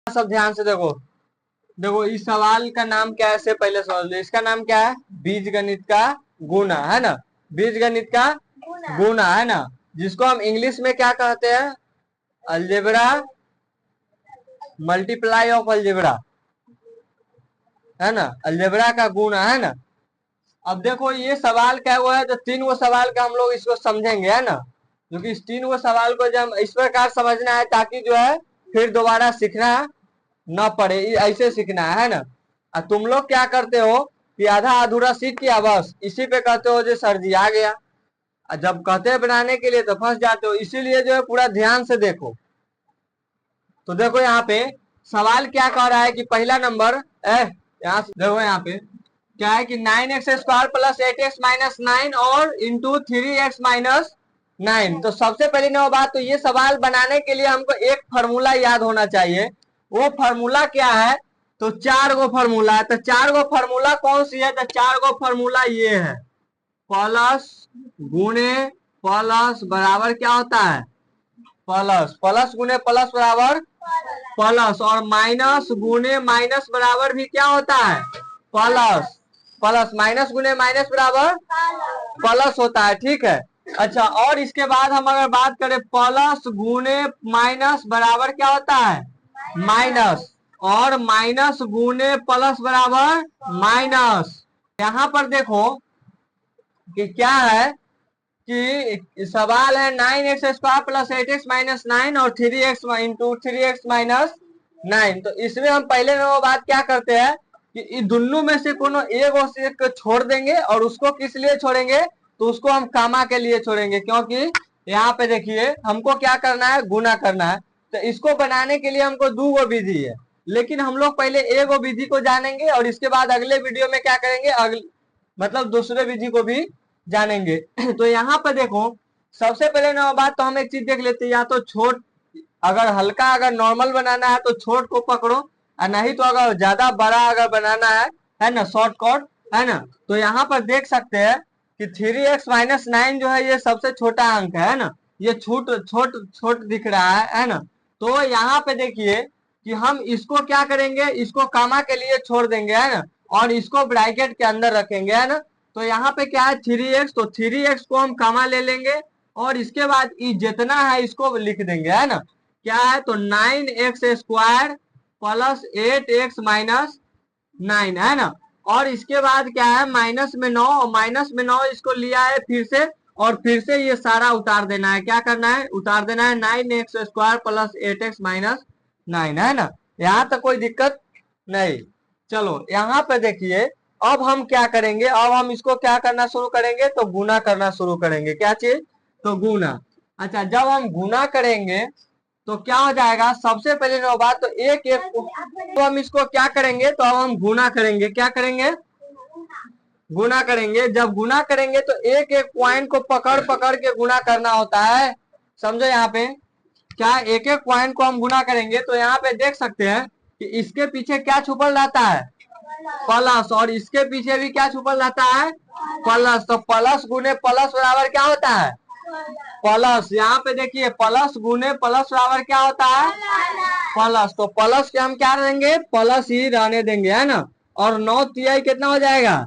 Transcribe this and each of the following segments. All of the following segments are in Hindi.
सब ध्यान से देखो। देखो इस सवाल का नाम क्या है, से पहले समझ लो। इसका नाम क्या है? बीजगणित का गुना, है ना। बीजगणित का गुना, है ना, जिसको हम इंग्लिश में क्या कहते हैं? अलजेब्रा मल्टीप्लाई ऑफ अलजेब्रा, है ना। अलजेब्रा का गुना, है ना। अब देखो ये सवाल क्या हुआ है, तो तीन वो सवाल का हम लोग इसको समझेंगे, है ना। क्योंकि इस तीन वो सवाल को जब इस प्रकार समझना है ताकि जो है फिर दोबारा सीखना न पड़े, ऐसे सीखना है ना। तुम लोग क्या करते हो कि आधा अधूरा सीख किया, बस इसी पे कहते हो जो सर जी आ गया। जब कहते हैं बनाने के लिए तो फंस जाते हो। इसीलिए जो है पूरा ध्यान से देखो। तो देखो यहाँ पे सवाल क्या कह रहा है कि पहला नंबर यहाँ से देखो, यहाँ पे क्या है कि 9x² प्लस 8x माइनस 9 और इंटू 3x माइनस 9। तो सबसे पहली नंबर बात तो ये सवाल बनाने के लिए हमको एक फार्मूला याद होना चाहिए। वो फार्मूला क्या है? तो चार गो फार्मूला है। तो चार गो फार्मूला कौन सी है? तो चार गो फार्मूला ये है, प्लस गुणे प्लस बराबर क्या होता है? प्लस। प्लस गुणे प्लस बराबर प्लस, और माइनस गुणे माइनस बराबर भी क्या होता है? प्लस। प्लस माइनस गुणे माइनस बराबर प्लस होता है, ठीक है। अच्छा, और इसके बाद हम अगर बात करें प्लस गुणे माइनस बराबर क्या होता है? माइनस। और माइनस गुणे प्लस बराबर माइनस। यहाँ पर देखो कि क्या है कि सवाल है 9x² प्लस 8x माइनस 9 और 3x इंटू 3x माइनस 9। तो इसमें हम पहले नंबर बात क्या करते हैं कि दोनों में से कोनो एक को छोड़ देंगे, और उसको किस लिए छोड़ेंगे? तो उसको हम कामा के लिए छोड़ेंगे, क्योंकि यहाँ पे देखिए हमको क्या करना है? गुना करना है। तो इसको बनाने के लिए हमको दो गो विधि है, लेकिन हम लोग पहले एक गो विधि को जानेंगे और इसके बाद अगले वीडियो में क्या करेंगे, मतलब दूसरे विधि को भी जानेंगे। तो यहाँ पे देखो सबसे पहले नंबर बात तो हम एक चीज देख लेते हैं, या तो छोट, अगर हल्का अगर नॉर्मल बनाना है तो छोट को पकड़ो, और नहीं तो अगर ज्यादा बड़ा अगर बनाना है ना, शॉर्टकट, है ना। तो यहाँ पर देख सकते हैं कि 3x माइनस 9 जो है ये सबसे छोटा अंक है ना। ये छोट छोट छोट दिख रहा है ना। तो यहाँ पे देखिए कि हम इसको क्या करेंगे, इसको कामा के लिए छोड़ देंगे, है ना, और इसको ब्रैकेट के अंदर रखेंगे, है ना। तो यहाँ पे क्या है 3x, तो 3x को हम कामा ले लेंगे, और इसके बाद जितना है इसको लिख देंगे, है ना। क्या है? तो 9x² प्लस 8x माइनस 9, है ना। और इसके बाद क्या है? माइनस में 9, और माइनस में 9 इसको लिया है फिर से, और फिर से ये सारा उतार देना है। क्या करना है? उतार देना है 9x² प्लस 8x माइनस 9, है ना। यहाँ तक कोई दिक्कत नहीं। चलो यहाँ पे देखिए अब हम क्या करेंगे, अब हम इसको क्या करना शुरू करेंगे? तो गुना करना शुरू करेंगे। क्या चीज? तो गुना। अच्छा, जब हम गुना करेंगे तो क्या हो जाएगा? सबसे पहले नंबर बात तो एक एक तो हम इसको क्या करेंगे? तो अब हम गुना करेंगे। क्या करेंगे? गुना करेंगे। जब गुना करेंगे तो एक एक पॉइंट को पकड़ पकड़ के गुना करना होता है, समझो। यहाँ पे क्या एक एक पॉइंट को हम गुना करेंगे तो यहाँ पे देख सकते हैं कि इसके पीछे क्या छुपल रहता है? प्लस। और इसके पीछे भी क्या छुपल रहता है? प्लस। तो प्लस गुने प्लस बराबर क्या होता है? प्लस। यहाँ पे देखिए प्लस गुने प्लस बराबर क्या होता है? प्लस। तो प्लस के हम क्या रहेंगे? प्लस ही रहने देंगे, है ना। और 9 तिहाई कितना हो जाएगा?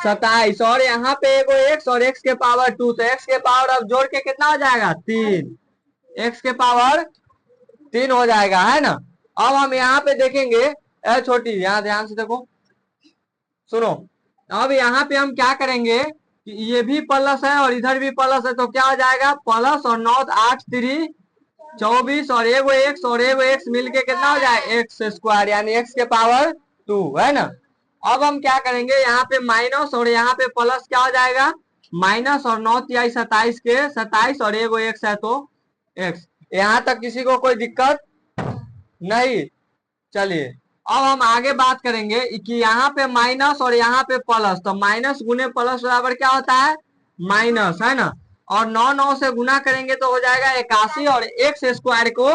27। और यहाँ पे एगो एक्स और एक्स के पावर 2, तो एक्स के पावर अब जोड़ के कितना हो जाएगा? 3। एक्स के पावर 3 हो जाएगा, है ना। अब हम यहाँ पे देखेंगे, छोटी यहाँ ध्यान से देखो, सुनो। अब यहाँ पे हम क्या करेंगे कि ये भी प्लस है और इधर भी प्लस है, तो क्या हो जाएगा? प्लस और 9 8 3 24, और एगो एक्स और एगो एक्स मिलके कितना हो जाए? x², यानी x के पावर 2, है ना। अब हम क्या करेंगे, यहाँ पे माइनस और यहाँ पे प्लस क्या हो जाएगा? माइनस और 9 तिहाई 27 के 27, और एगो एक्स है तो x। यहाँ तक किसी को कोई दिक्कत नहीं? चलिए अब हम आगे बात करेंगे कि यहाँ पे माइनस और यहाँ पे प्लस, तो माइनस गुने प्लस बराबर क्या होता है? माइनस, है ना। और 9 9 से गुना करेंगे तो हो जाएगा 81, और x² को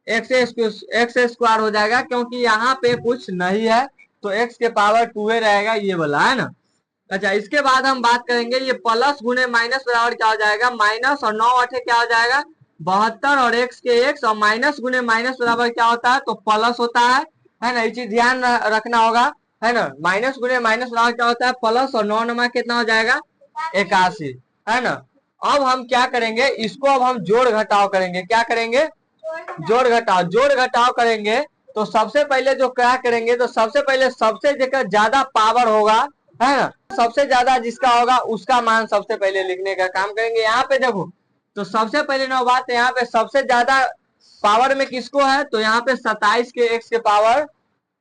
x² हो जाएगा, क्योंकि यहाँ पे कुछ नहीं है तो x के पावर 2 रहेगा, ये वाला, है ना। अच्छा, इसके बाद हम बात करेंगे ये प्लस गुने माइनस बराबर क्या हो जाएगा? माइनस, और 9 8 क्या हो जाएगा? 72 और x के x और माइनस गुने माइनस बराबर क्या होता है, तो प्लस होता है ना। ये चीज ध्यान रखना होगा, है ना। माइनस गुने माइनस बराबर क्या होता है, प्लस, और 9 नमा कितना हो जाएगा, 81, है ना। अब हम क्या करेंगे, इसको अब हम जोड़ घटाव करेंगे। क्या करेंगे, जोड़ घटाव। जोड़ घटाव करेंगे तो सबसे पहले जो क्या करेंगे, तो सबसे पहले सबसे जगह ज्यादा पावर होगा, है ना, सबसे ज्यादा जिसका होगा उसका मान सबसे पहले लिखने का काम करेंगे। यहाँ पे देखो, तो सबसे पहले ना बात है, यहाँ पे सबसे ज्यादा पावर में किसको है, तो यहाँ पे 27 के x के पावर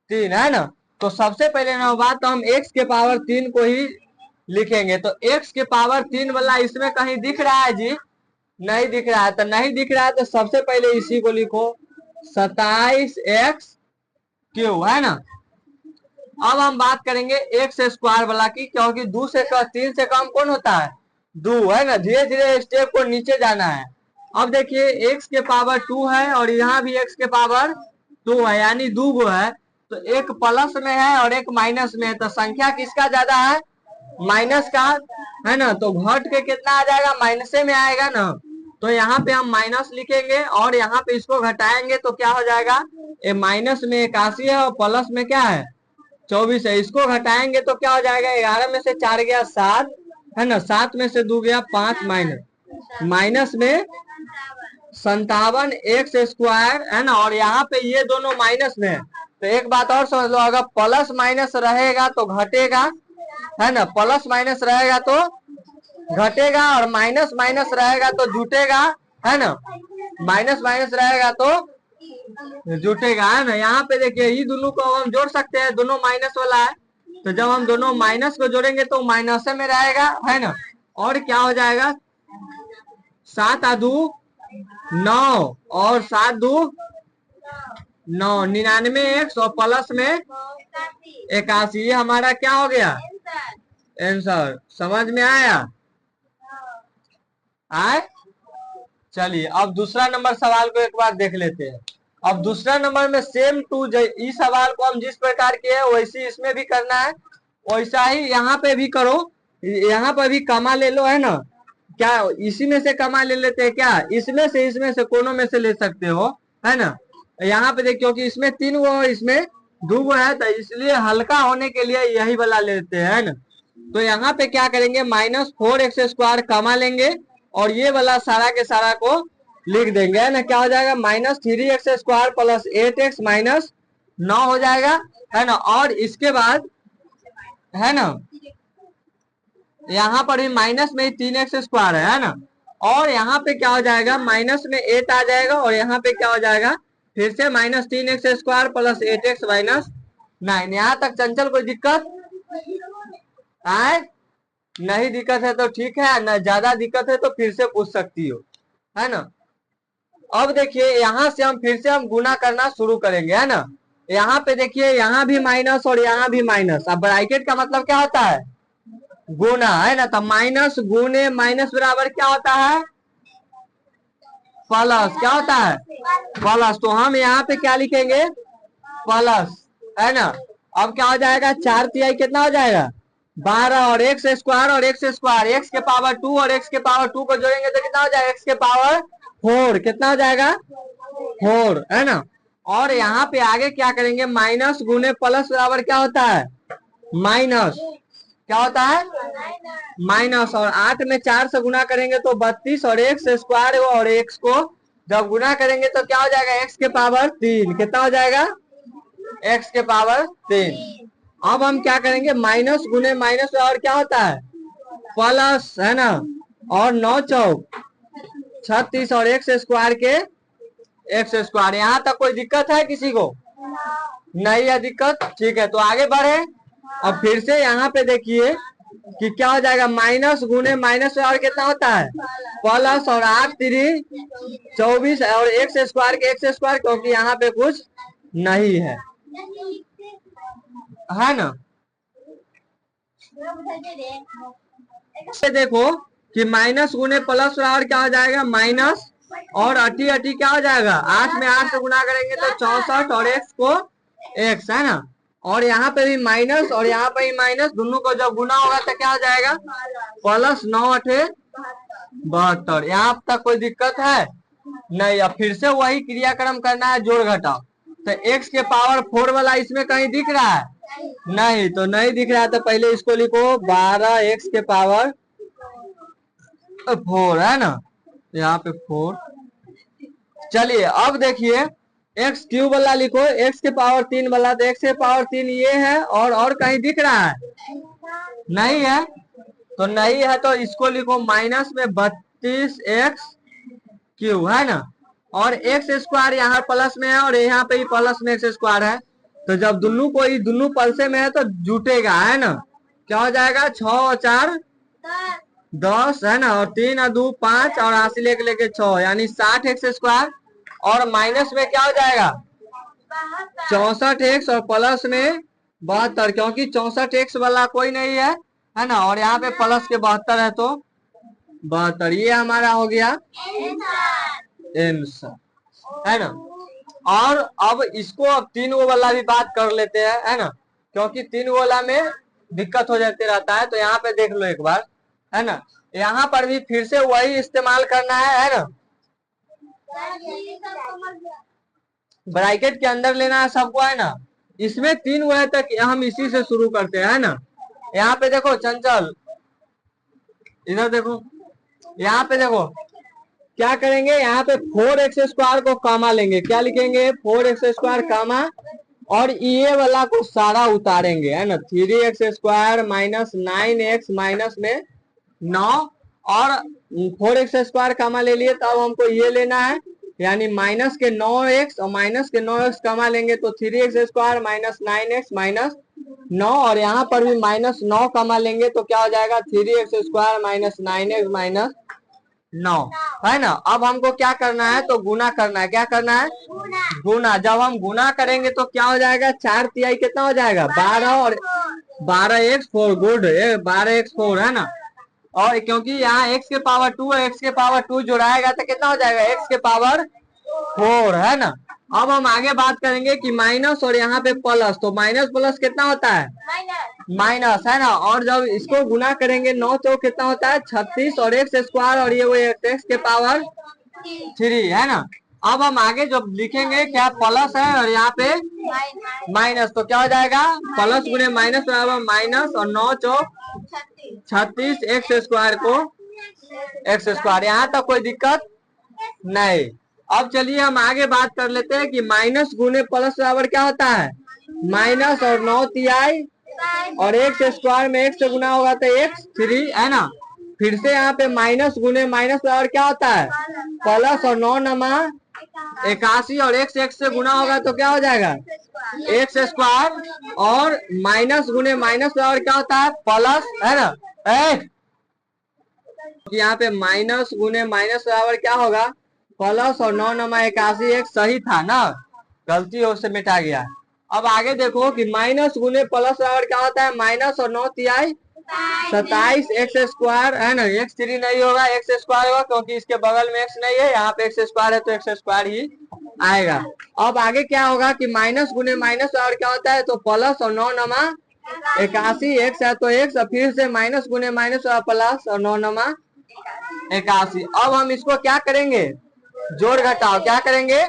3, है ना। तो सबसे पहले ना बात, तो हम x के पावर 3 को ही लिखेंगे। तो x के पावर 3 वाला इसमें कहीं दिख रहा है जी, नहीं दिख रहा है। तो नहीं दिख रहा है तो सबसे पहले इसी को लिखो, 27x3, है ना। अब हम बात करेंगे एक्स स्क्वायर वाला की, क्योंकि 2 से 3 से कम कौन होता है, 2, है ना। धीरे धीरे स्टेप को नीचे जाना है। अब देखिए x के पावर 2 है और यहाँ भी x के पावर 2 है, यानी 2 गो है। तो एक प्लस में है और एक माइनस में है, तो संख्या किसका ज्यादा है, माइनस का, है ना। तो घट के कितना आ जाएगा, माइनसे में आएगा ना। तो यहाँ पे हम माइनस लिखेंगे और यहाँ पे इसको घटाएंगे तो क्या हो जाएगा, ये माइनस में 81 है और प्लस में क्या है, 24 है। इसको घटाएंगे तो क्या हो जाएगा, 11 में से 4 गया 7, है ना। 7 में से 2 गया 5, माइनस माइनस में 57 एक्स स्क्वायर, है ना। और यहाँ पे ये दोनों माइनस में है। तो एक बात और समझ लो, अगर प्लस माइनस रहेगा तो घटेगा, है ना। प्लस माइनस रहेगा तो घटेगा और माइनस माइनस रहेगा तो जुटेगा, है ना। माइनस माइनस रहेगा तो जुटेगा, है ना। यहाँ पे देखिए ये दोनों को हम जोड़ सकते हैं, दोनों माइनस वाला है। तो जब हम दोनों माइनस को जोड़ेंगे तो माइनस में रहेगा, है ना। और क्या हो जाएगा, 7 आ 2 9 और 7 2 9, 99 एक्स और प्लस में 81, ये हमारा क्या हो गया, आंसर। समझ में आया, आए। चलिए अब दूसरा नंबर सवाल को एक बार देख लेते हैं। अब दूसरा नंबर में सेम टू इस सवाल को हम जिस प्रकार किए हैं वैसे इसमें भी करना है, वैसा ही यहाँ पे भी करो। यहाँ पर भी कमा ले लो, है ना। क्या इसी में से कमा ले लेते हैं क्या, इसमें से कोनो में से ले सकते हो, है ना। यहाँ पे देखिए, क्योंकि इसमें 3 गो इसमें 2 गो है, तो इसलिए हल्का होने के लिए यही वाला लेते हैं, है ना। तो यहाँ पे क्या करेंगे, -4x² कमा लेंगे और ये वाला सारा के सारा को लिख देंगे, है ना। क्या हो जाएगा, -3x² प्लस 8x माइनस 9 हो जाएगा, है ना। और इसके बाद, है ना, यहाँ पर भी माइनस में 3x² है ना। और यहाँ पे क्या हो जाएगा, माइनस में 8 आ जाएगा और यहाँ पे क्या हो जाएगा, फिर से -3x² प्लस 8x माइनस 9। यहाँ तक चंचल कोई दिक्कत आए, नहीं दिक्कत है तो ठीक है, न ज्यादा दिक्कत है तो फिर से पूछ सकती हो, है ना। अब देखिए यहाँ से हम फिर से हम गुना करना शुरू करेंगे, है ना। यहाँ पे देखिए, यहाँ भी माइनस और यहाँ भी माइनस। अब ब्रैकेट का मतलब क्या होता है, गुना, है ना। तो माइनस गुने माइनस बराबर क्या होता है, प्लस। क्या होता है, प्लस। तो हम यहाँ पे क्या लिखेंगे, प्लस, है ना। अब क्या हो जाएगा, 4 तिहाई कितना हो जाएगा, 12 और x² और x के पावर 2 और x के पावर 2 को जोड़ेंगे तो कितना हो जाएगा, x के पावर 4, कितना हो जाएगा 4, है ना। और यहाँ पे आगे क्या करेंगे, माइनस गुने प्लस बराबर क्या होता है, माइनस। क्या होता है, माइनस। और 8 में 4 से गुना करेंगे तो 32 और x² और x को जब गुना करेंगे तो क्या हो जाएगा, x के पावर 3, कितना हो जाएगा, x के पावर 3। अब हम क्या करेंगे, माइनस गुने माइनस और क्या होता है, प्लस, है ना। और 9 चौक 36 और x² के x²। यहाँ तक कोई दिक्कत है किसी को, नहीं है दिक्कत, ठीक है। तो आगे बढ़े। अब फिर से यहाँ पे देखिए कि क्या हो जाएगा, माइनस गुने माइनस और कितना होता है, प्लस। और 8 3 24 और x² के x², क्योंकि यहाँ पे कुछ नहीं है ना। देखो कि माइनस गुने प्लस और क्या हो जाएगा, माइनस। और अटी अटी क्या हो जाएगा, 8 में 8 से गुना करेंगे तो 64 और x को x, है ना। और यहाँ पे भी माइनस और यहाँ पे भी माइनस, दोनों को जब गुना होगा तो क्या हो जाएगा, +9 × 8 = 72। यहाँ तक कोई दिक्कत है, नहीं, अब फिर से वही क्रियाक्रम करना है, जोड़ घटाओ। तो x के पावर 4 वाला इसमें कहीं दिख रहा है? नहीं, तो नहीं दिख रहा है, तो पहले इसको लिखो 12x के पावर 4, है ना, यहाँ पे 4। चलिए अब देखिए एक्स क्यूब वाला लिखो, x के पावर 3 वाला, तो x के पावर 3 ये है, और कहीं दिख रहा है? नहीं है, तो नहीं है तो इसको लिखो माइनस में 32x क्यूब, है ना, और एक्स स्क्वायर यहाँ प्लस में है और यहाँ पे ही प्लस में एक्स स्क्वायर है, तो जब दोनों पलसे में है तो जुटेगा, है ना, क्या हो जाएगा, 6 और 4 10, है ना, और 3 और 2 5 और हासिल एक लेके 6, यानी 60 एक्स स्क्वायर, और माइनस में क्या हो जाएगा 64x, और प्लस में 72, क्योंकि 64x वाला कोई नहीं है ना, और यहाँ पे प्लस के 72 है तो 72, ये हमारा हो गया आंसर, है ना। और अब इसको अब 3 वाला भी बात कर लेते हैं, है ना, क्योंकि 3 वाला में दिक्कत हो जाते रहता है, तो यहाँ पे देख लो एक बार, है ना, यहाँ पर भी फिर से वही इस्तेमाल करना है ना, ब्रैकेट के अंदर लेना है सबको, है ना, इसमें 3 वो है तक हम इसी से शुरू करते हैं, है ना। यहाँ पे देखो चंचल, इधर देखो, यहाँ पे देखो क्या करेंगे, यहाँ पे 4x स्क्वायर को कामा लेंगे, क्या लिखेंगे 4x स्क्वायर कामा, और ये वाला को सारा उतारेंगे, है ना, 3x square minus 9x minus में 9, और 4x स्क्वायर कामा ले लिए, तब हमको ये लेना है, यानी माइनस के 9x और माइनस के 9x कामा लेंगे तो 3x square minus 9x minus 9, और यहाँ पर भी माइनस 9 कामा लेंगे तो क्या हो जाएगा 3x square minus 9x minus 9, है ना। अब हमको क्या करना है, तो गुना करना है, क्या करना है, गुना। जब हम गुना करेंगे तो क्या हो जाएगा, 4 तिहाई कितना हो जाएगा 12, और 12x4, गुड, 12x4, है ना, और क्योंकि यहाँ x के पावर 2 है, x के पावर 2 जोड़ाएगा तो कितना हो जाएगा x के पावर 4, है ना। अब हम आगे बात करेंगे कि माइनस और यहाँ पे प्लस, तो माइनस प्लस कितना होता है माइनस, है ना, और जब इसको गुना करेंगे 9 चौक कितना होता है 36, और एक्स स्क्वायर, और ये वो एक्स के पावर 3, है ना। अब हम आगे जब लिखेंगे क्या प्लस है और यहाँ पे माइनस, तो क्या हो जाएगा प्लस गुने माइनस बराबर माइनस, और 9 चौक 36 एक्स स्क्वायर को एक्स स्क्वायर, यहाँ तक कोई दिक्कत नहीं। अब चलिए हम आगे बात कर लेते हैं कि माइनस गुने प्लस बराबर क्या होता है माइनस, और 9 तिहाई, और एक्स स्क्वायर में एक्स से गुना होगा तो x3, है ना। फिर से यहाँ पे माइनस गुने माइनस बराबर क्या होता है प्लस, और 9 नमा 81, और एक्स एक्स से गुना होगा तो क्या हो जाएगा एक्स स्क्वायर, और माइनस गुने माइनस बराबर क्या होता है प्लस, है ना। यहाँ पे माइनस गुने माइनस बराबर क्या होगा प्लस, और 9 नमा 81, एक सही था ना, गलती हो से मिटा गया। अब आगे देखो कि माइनस गुने प्लस बराबर क्या होता है माइनस, और 9 तिहाई 27 एक्स स्क्वायर, है ना, x3 नहीं होगा एक्स स्क्वायर होगा, क्योंकि इसके बगल में x नहीं है, यहाँ पे एक्स स्क्वायर है तो एक्स स्क्वायर ही आएगा। अब आगे क्या होगा कि माइनस गुने माइनस बराबर क्या होता है तो प्लस, और 9 नमा 81, एक्स है तो एक्स, फिर से माइनस गुने माइनस प्लस, और 9 नमा 81। अब हम इसको क्या करेंगे जोड़ घटाओ, क्या करेंगे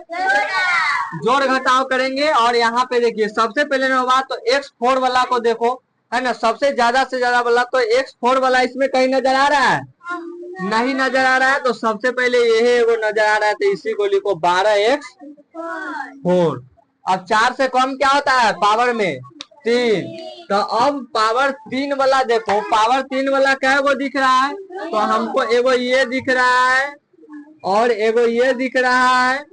जोड़ घटाव करेंगे, और यहाँ पे देखिए सबसे पहले बात तो x4 वाला को देखो, है ना, सबसे ज्यादा से ज्यादा वाला तो x4 वाला इसमें कहीं नजर आ रहा है नहीं नजर आ रहा है, तो सबसे पहले ये वो नजर आ रहा है, तो इसी को लिखो 12x4। अब 4 से कम क्या होता है पावर में 3, तो अब पावर 3 वाला देखो, पावर 3 वाला क्या वो दिख रहा है, तो हमको एगो ये दिख रहा है, और एगो ये दिख रहा है,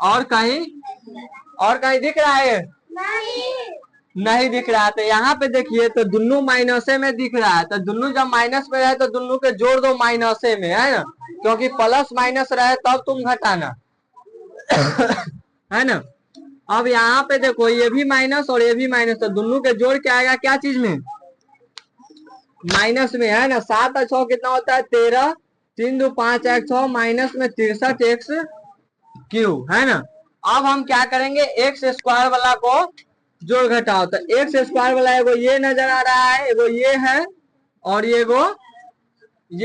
और कहीं दिख रहा है नहीं दिख रहा है। तो यहाँ पे देखिए तो दोनों माइनसे में दिख रहा है, तो दोनों जब माइनस में रहे तो दोनों के जोड़ दो माइनसे में, है ना, क्योंकि प्लस माइनस रहे तब तुम घटाना है ना। अब यहाँ पे देखो ये भी माइनस और ये भी माइनस, तो दोनों के जोड़ के आएगा क्या चीज में माइनस में, है ना। 7 और 6 कितना होता है 13, 3 2 5 1 6, माइनस में 63 एक्स क्यूब, है ना। अब हम क्या करेंगे एक्स स्क्वायर वाला को जोड़ घटाओ, तो एक्स स्क्वायर वाला एगो ये नजर आ रहा है, एगो ये है, और ये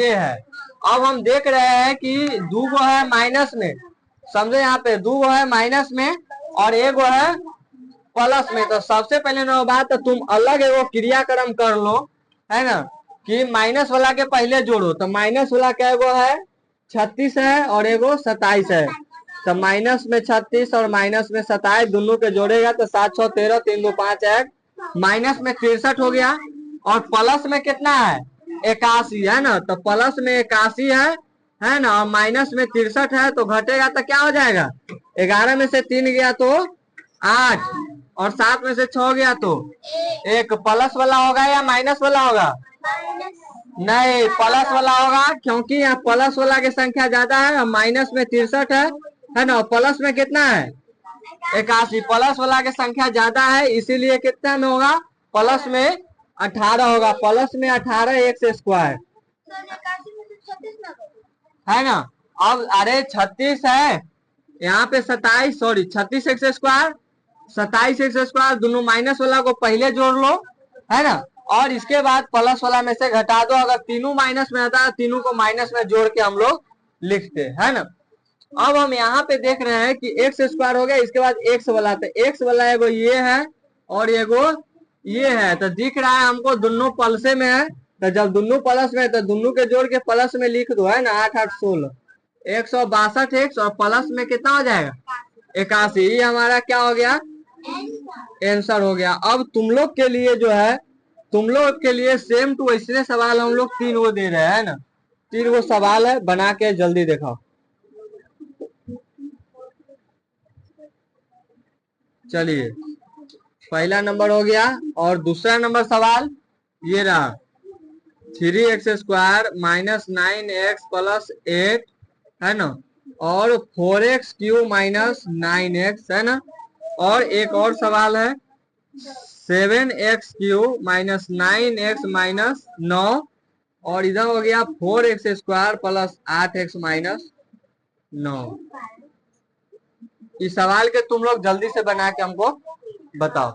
है। अब हम देख रहे हैं कि दो गो है माइनस में, समझे, यहाँ पे दो गो है माइनस में और एक गो है प्लस में। तो सबसे पहले ना बात, तो तुम अलग एगो क्रियाक्रम कर लो, है ना, कि माइनस वाला के पहले जोड़ो। तो माइनस वाला क्या एगो है 36 है और एगो 27 है। तो माइनस में 36 और माइनस में 27 दोनों के जोड़ेगा तो 7 6 13 3 2 5 1, माइनस में 63 हो गया और प्लस में कितना है 81 है ना। तो प्लस में 81 है ना, और माइनस में 63 है तो घटेगा तो क्या हो जाएगा 11 में से 3 गया तो 8 और 7 में से 6 गया तो एक प्लस वाला होगा या माइनस वाला होगा? नहीं, प्लस वाला होगा, क्योंकि यहाँ प्लस वाला की संख्या ज्यादा है और माइनस में 63 है ना, प्लस में कितना है 81। प्लस वाला की संख्या ज्यादा है इसीलिए कितना में होगा प्लस में 18 होगा। प्लस में 18 एक्स स्क्वायर है ना। अब अरे 36 है यहाँ पे 27, sorry 36 x square 27 x square, दोनों माइनस वाला को पहले जोड़ लो, है ना, और इसके बाद प्लस वाला में से घटा दो। अगर तीनों माइनस में आता है तीनों को माइनस में जोड़ के हम लोग लिखते है ना। अब हम यहाँ पे देख रहे हैं कि एक्स स्क्वायर हो गया, इसके बाद एक्स वाला, तो एक्स वाला एगो ये है और एगो ये है। तो दिख रहा है हमको दोनों प्लसे में है, तो जब दोनों प्लस में है तो दोनों के जोड़ के प्लस में लिख दो, है ना, 8 8 16 162 एक्स और प्लस में कितना हो जाएगा 81। ये हमारा क्या हो गया आंसर हो गया। अब तुम लोग के लिए जो है, तुम लोग के लिए सेम टू वैसे सवाल हम लोग 3 गो दे रहे हैं, है ना, 3 गो सवाल है, बना के जल्दी दिखाओ। चलिए, पहला नंबर हो गया और दूसरा नंबर सवाल ये रहा 3x square minus 9x plus 8 है ना, और 4x क्यू माइनस 9x है ना। और एक और सवाल है 7x Q minus 9x minus 9, और इधर हो गया 4x square plus 8x minus 9। इस सवाल के तुम लोग जल्दी से बना के हमको बताओ।